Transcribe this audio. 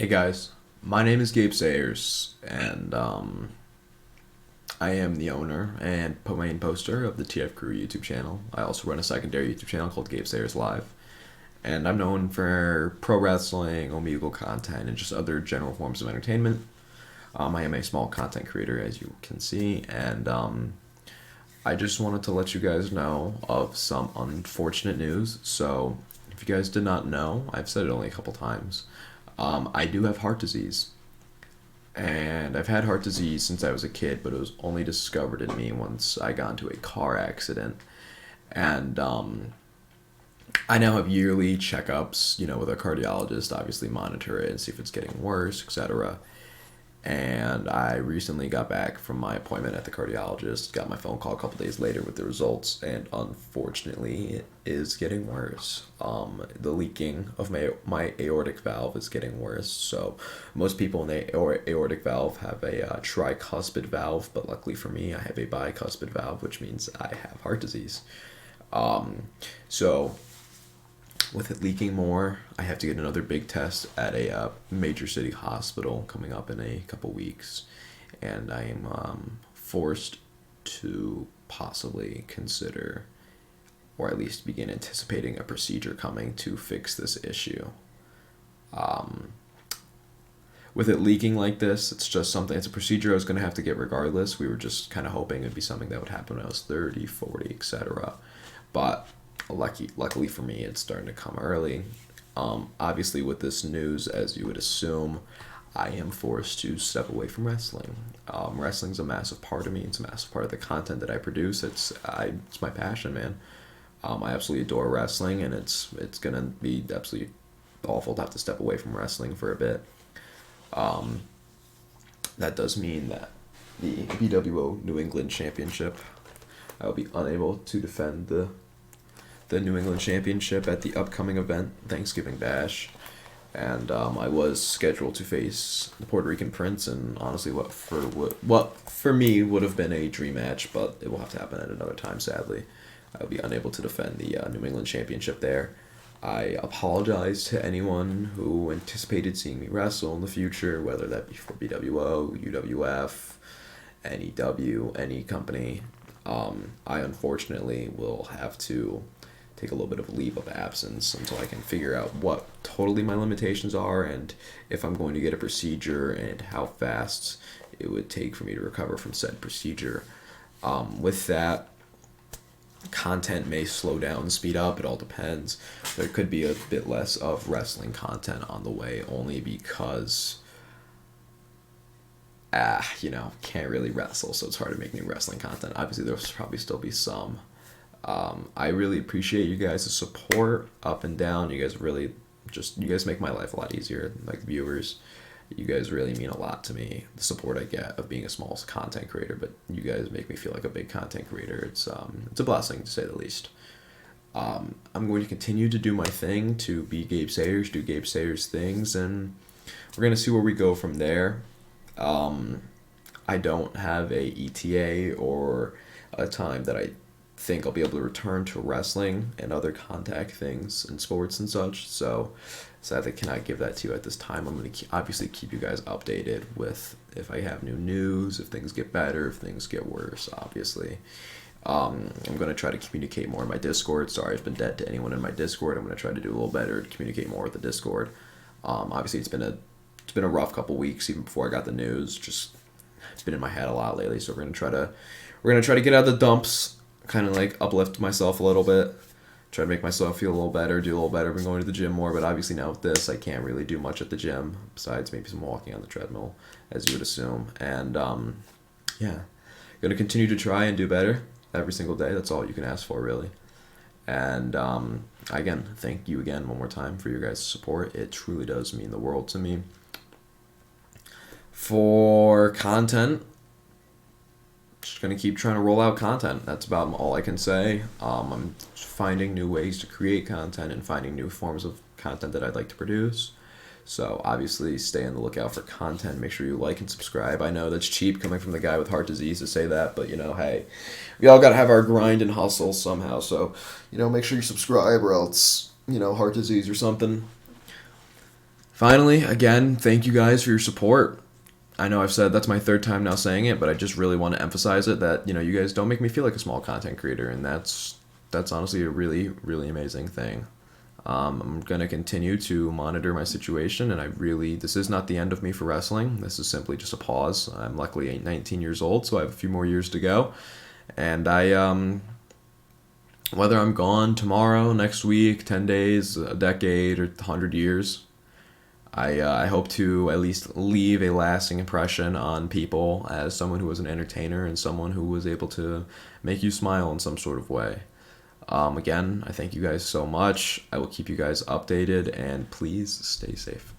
Hey guys, my name is Gabe Sayers, and I am the owner and main poster of the TFcrew YouTube channel. I also run a secondary YouTube channel called Gabe Sayers Live, and I'm known for pro wrestling, Omegle content, and just other general forms of entertainment. I am a small content creator, as you can see, and I just wanted to let you guys know of some unfortunate news. So, if you guys did not know, I've said it only a couple times. I do have heart disease. And I've had heart disease since I was a kid, but it was only discovered in me once I got into a car accident. And I now have yearly checkups, with a cardiologist, obviously monitor it and see if it's getting worse, etc. And I recently got back from my appointment at the cardiologist, got my phone call a couple days later with the results, and unfortunately, it is getting worse. The leaking of my aortic valve is getting worse. So, most people in the aortic valve have a tricuspid valve, but luckily for me, I have a bicuspid valve, which means I have heart disease. So, with it leaking more, I have to get another big test at a major city hospital coming up in a couple weeks, and I am forced to possibly consider, or at least begin anticipating, a procedure coming to fix this issue. With it leaking like this, it's a procedure I was going to have to get regardless. We were just kind of hoping it'd be something that would happen when I was 30, 40, etc. But luckily for me, it's starting to come early. Obviously, with this news, as you would assume, I am forced to step away from wrestling. Wrestling's a massive part of me. It's a massive part of the content that I produce. It's my passion, man. I absolutely adore wrestling, and it's gonna be absolutely awful to have to step away from wrestling for a bit. That does mean that the BWO New England Championship, I will be unable to defend the New England Championship at the upcoming event, Thanksgiving Bash. And I was scheduled to face the Puerto Rican Prince, and honestly, what for me would have been a dream match, but it will have to happen at another time. Sadly, I'll be unable to defend the New England Championship there. I apologize to anyone who anticipated seeing me wrestle in the future, whether that be for BWO, UWF, NEW, any company. I unfortunately will have to take a little bit of a leave of absence until I can figure out what totally my limitations are, and if I'm going to get a procedure, and how fast it would take for me to recover from said procedure. With that, content may slow down, speed up, it all depends. There could be a bit less of wrestling content on the way, only because can't really wrestle, so it's hard to make new wrestling content. Obviously, there'll probably still be some. I really appreciate you guys' support up and down. You guys make my life a lot easier, like viewers. You guys really mean a lot to me, the support I get of being a small content creator, but you guys make me feel like a big content creator. It's a blessing, to say the least. I'm going to continue to do my thing, to be Gabe Sayers, do Gabe Sayers things, and we're going to see where we go from there. I don't have a ETA or a time that I think I'll be able to return to wrestling and other contact things and sports and such, so sadly cannot give that to you at this time. I'm going to obviously keep you guys updated with if I have new news, if things get better, if things get worse, obviously. I'm going to try to communicate more in my Discord. Sorry, I've been dead to anyone in my Discord. I'm going to try to do a little better to communicate more with the Discord. Obviously, it's been a rough couple weeks even before I got the news. Just it's been in my head a lot lately, so we're gonna try to get out of the dumps, kind of like uplift myself a little bit, try to make myself feel a little better, do a little better. I've been going to the gym more, but obviously now with this, I can't really do much at the gym besides maybe some walking on the treadmill, as you would assume. And gonna continue to try and do better every single day. That's all you can ask for, really. And again, thank you again one more time for your guys' support. It truly does mean the world to me. For content, just gonna keep trying to roll out content. That's about all I can say. I'm finding new ways to create content and finding new forms of content that I'd like to produce. So obviously, stay on the lookout for content. Make sure you like and subscribe. I know that's cheap coming from the guy with heart disease to say that, but hey, we all gotta have our grind and hustle somehow. So make sure you subscribe, or else heart disease or something. Finally, again, thank you guys for your support. I know I've said that's my third time now saying it, but I just really want to emphasize it that, you guys don't make me feel like a small content creator, and that's honestly a really, really amazing thing. I'm gonna continue to monitor my situation, and this is not the end of me for wrestling. This is simply just a pause. I'm luckily 19 years old, so I have a few more years to go, and whether I'm gone tomorrow, next week, 10 days, a decade, or 100 years, I hope to at least leave a lasting impression on people as someone who was an entertainer and someone who was able to make you smile in some sort of way. Again, I thank you guys so much. I will keep you guys updated, and please stay safe.